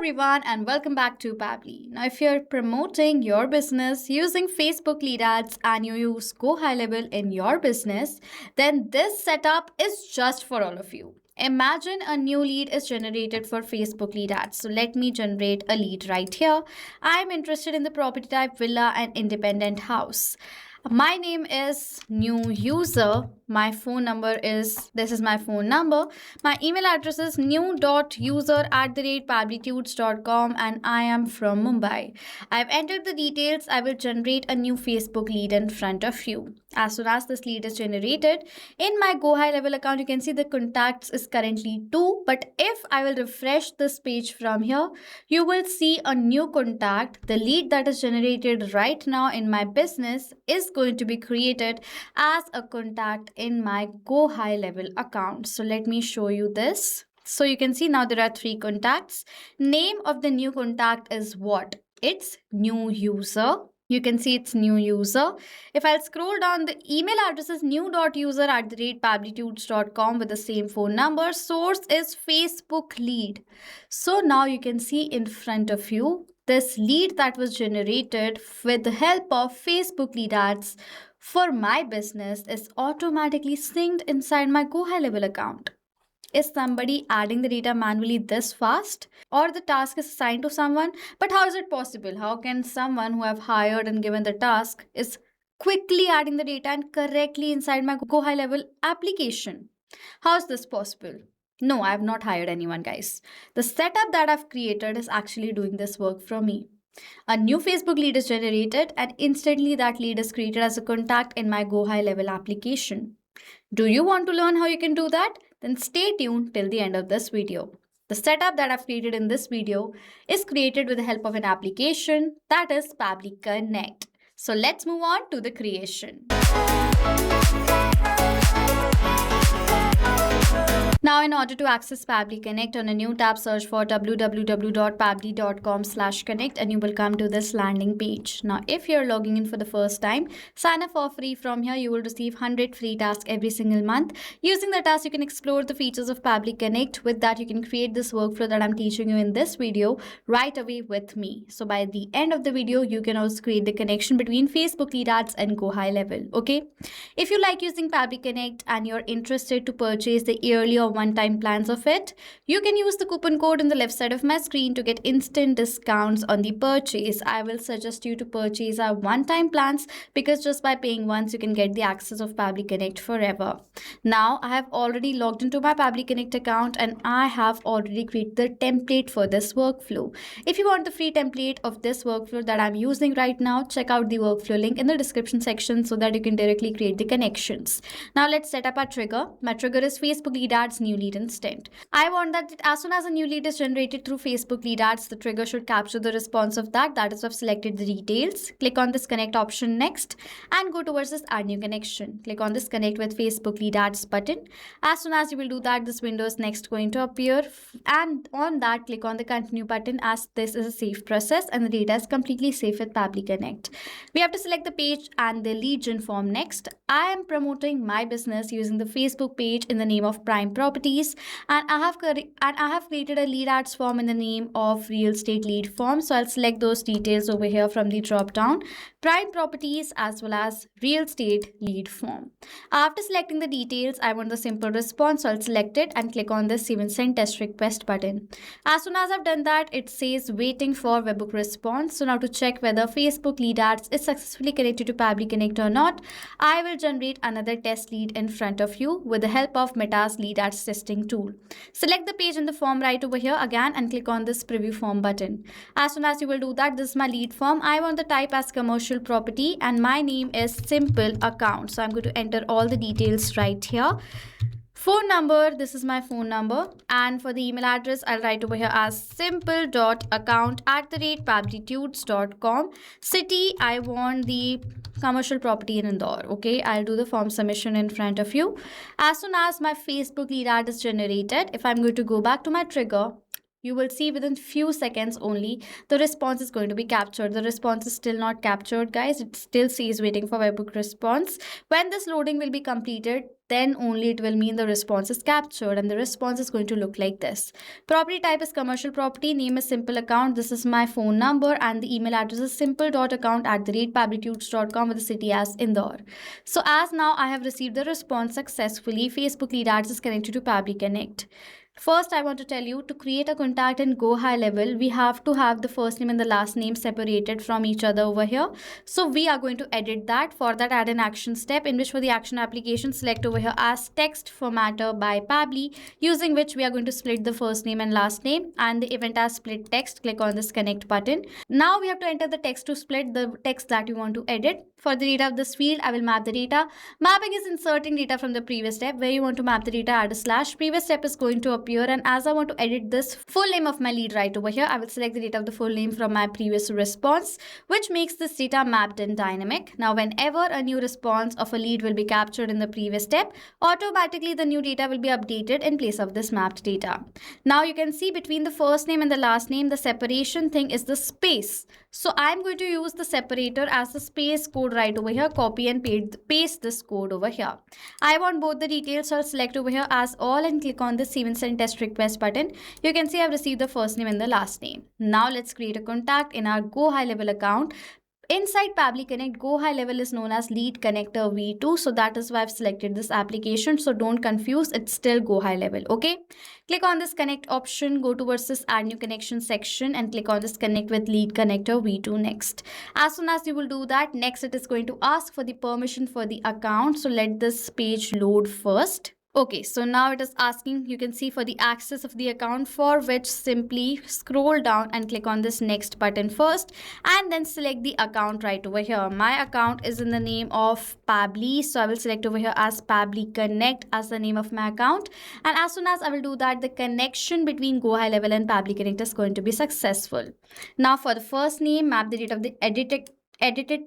everyone and welcome back to Pabbly. Now if you're promoting your business using Facebook lead ads and you use GoHighLevel in your business, then this setup is just for all of you. Imagine a new lead is generated for Facebook lead ads. So let me generate a lead right here. I'm interested in the property type villa and independent house. My name is new user. My phone number is, this is my phone number. My email address is new.user@pabblytudes.com and I am from Mumbai. I've entered the details. I will generate a new Facebook lead in front of you. As soon as this lead is generated, in my GoHighLevel account, you can see the contacts is currently 2. But if I will refresh this page from here, you will see a new contact. The lead that is generated right now in my business is going to be created as a contact in my GoHighLevel account. So let me show you this. So you can see now there are 3 contacts. Name of the new contact is what? It's new user. You can see it's new user. If I'll scroll down, the email address is new.user@pabblytudes.com with the same phone number. Source is Facebook lead. So now you can see in front of you, this lead that was generated with the help of Facebook lead ads for my business is automatically synced inside my GoHighLevel account. Is somebody adding the data manually this fast? Or the task is assigned to someone? But how is it possible? How can someone who I've hired and given the task is quickly adding the data and correctly inside my GoHighLevel application? How is this possible? No, I have not hired anyone, guys. The setup that I've created is actually doing this work for me. A new Facebook lead is generated and instantly that lead is created as a contact in my GoHighLevel application. Do you want to learn how you can do that? Then stay tuned till the end of this video. The setup that I've created in this video is created with the help of an application that is Pabbly Connect. So let's move on to the creation. Now, in order to access Pabbly Connect, on a new tab, search for www.pabbly.com/connect and you will come to this landing page. Now, if you're logging in for the first time, sign up for free from here. You will receive 100 free tasks every single month. Using the tasks, you can explore the features of Pabbly Connect. With that, you can create this workflow that I'm teaching you in this video right away with me. So by the end of the video, you can also create the connection between Facebook lead ads and GoHighLevel. Okay. If you like using Pabbly Connect and you're interested to purchase the yearly or one-time plans of it, you can use the coupon code on the left side of my screen to get instant discounts on the purchase. I will suggest you to purchase our one-time plans because just by paying once, you can get the access of Pabbly Connect forever. Now, I have already logged into my Pabbly Connect account and I have already created the template for this workflow. If you want the free template of this workflow that I'm using right now, check out the workflow link in the description section so that you can directly create the connections. Now, let's set up our trigger. My trigger is Facebook lead ads new lead instant. I want that as soon as a new lead is generated through Facebook lead ads, the trigger should capture the response of that. That is, I've selected the details. Click on this connect option next and go towards this add new connection. Click on this connect with Facebook lead ads button. As soon as you will do that, this window is next going to appear and on that click on the continue button as this is a safe process and the data is completely safe with Pabbly Connect. We have to select the page and the lead gen form next. I am promoting my business using the Facebook page in the name of Prime Properties and I have created a lead ads form in the name of real estate lead form. So I'll select those details over here from the drop down, Prime Properties as well as real estate lead form. After selecting the details, I want the simple response. So I'll select it and click on this even send test request button. As soon as I've done that, it says waiting for webhook response. So now to check whether Facebook lead ads is successfully connected to Pabbly Connect or not, I will generate another test lead in front of you with the help of Meta's lead ads testing tool. Select the page in the form right over here again and click on this preview form button. As soon as you will do that, this is my lead form. I want the type as commercial property and my name is simple account. So I'm going to enter all the details right here. Phone number, this is my phone number, and for the email address, I'll write over here as simple.account@pabblytudes.com. City, I want the commercial property in Indore. Okay, I'll do the form submission in front of you. As soon as my Facebook lead ad is generated, if I'm going to go back to my trigger, you will see within few seconds only the response is going to be captured. The response is still not captured, guys. It still says waiting for webhook response. When this loading will be completed, then only it will mean the response is captured, and the response is going to look like this. Property type is commercial property, name is simple account, this is my phone number, and the email address is simple.account@pabblytudes.com with the city as Indore. So as now I have received the response successfully, Facebook lead ads is connected to Pabbly Connect. First, I want to tell you, to create a contact in GoHighLevel, we have to have the first name and the last name separated from each other over here. So we are going to edit that. For that, add an action step, in which for the action application, select over here as text formatter by Pabbly, using which we are going to split the first name and last name, and the event as split text. Click on this connect button. Now we have to enter the text to split the text that you want to edit. For the data of this field, I will map the data. Mapping is inserting data from the previous step. Where you want to map the data, add a slash. Previous step is going to appear, and as I want to edit this full name of my lead right over here, I will select the data of the full name from my previous response, which makes this data mapped in dynamic. Now whenever a new response of a lead will be captured in the previous step, automatically the new data will be updated in place of this mapped data. Now you can see between the first name and the last name, the separation thing is the space. So I'm going to use the separator as the space code right over here. Copy and paste this code over here. I want both the details, so I'll select over here as all and click on the save and send test request button. You can see I've received the first name and the last name. Now let's create a contact in our GoHighLevel account. Inside Pabbly Connect, GoHighLevel is known as Lead Connector V2. So that is why I've selected this application. So don't confuse, it's still GoHighLevel. Okay. Click on this connect option, go towards this add new connection section, and click on this connect with Lead Connector V2 next. As soon as you will do that, next it is going to ask for the permission for the account. So let this page load first. Okay, so now it is asking, you can see, for the access of the account, for which simply scroll down and click on this next button first, and then select the account right over here. My account is in the name of Pabbly, so I will select over here as Pabbly Connect as the name of my account. And as soon as I will do that, the connection between GoHighLevel and Pabbly Connect is going to be successful. Now for the first name, map the date of the edited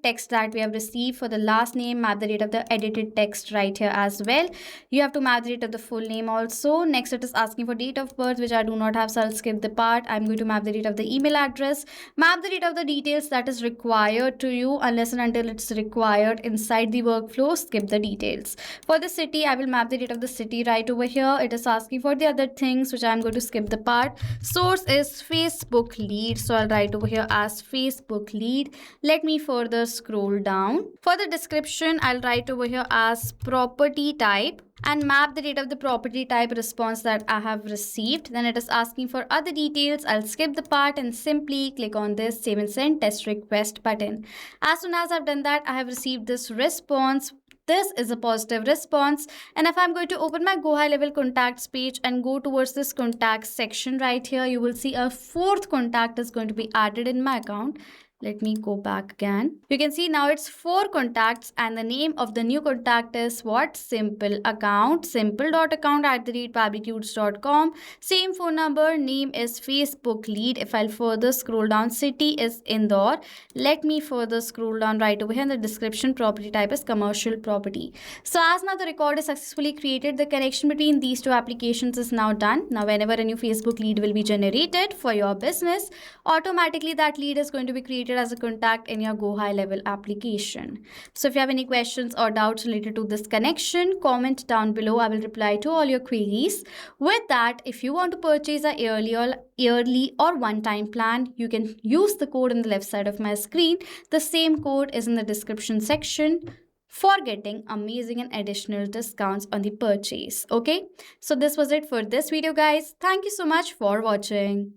text that we have received. For the last name, map the date of the edited text right here as well. You have to map the date of the full name also. Next, it is asking for date of birth, which I do not have, so I'll skip the part. I'm going to map the date of the email address. Map the date of the details that is required to you. Unless and until it's required inside the workflow, skip the details. For the city, I will map the date of the city right over here. It is asking for the other things, which I'm going to skip the part. Source is Facebook lead, so I'll write over here as Facebook lead. Let me further scroll down. For the description, I'll write over here as property type and map the date of the property type response that I have received. Then it is asking for other details. I'll skip the part and simply click on this save and send test request button. As soon as I've done that, I have received this response. This is a positive response, and if I'm going to open my GoHighLevel contacts page and go towards this contacts section right here, you will see a fourth contact is going to be added in my account. Let me go back again. You can see now it's 4 contacts, and the name of the new contact is what? Simple account, simple.account@pabblytudes.com. Same phone number, name is Facebook lead. If I'll further scroll down, city is Indore. Let me further scroll down right over here in the description. Property type is commercial property. So as now the record is successfully created, the connection between these two applications is now done. Now whenever a new Facebook lead will be generated for your business, automatically that lead is going to be created as a contact in your GoHighLevel application. So if you have any questions or doubts related to this connection, comment down below. I will reply to all your queries. With that, if you want to purchase a yearly or one-time plan, you can use the code on the left side of my screen. The same code is in the description section for getting amazing and additional discounts on the purchase. Okay, so this was it for this video, guys. Thank you so much for watching.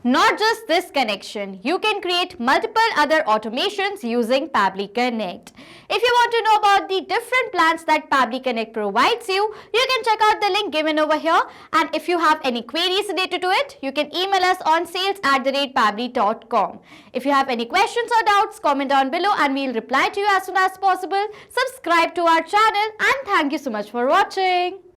Not just this connection, you can create multiple other automations using Pabbly Connect. If you want to know about the different plans that Pabbly Connect provides you, you can check out the link given over here. And if you have any queries related to it, you can email us on sales@pabbly.com. If you have any questions or doubts, comment down below and we'll reply to you as soon as possible. Subscribe to our channel, and thank you so much for watching.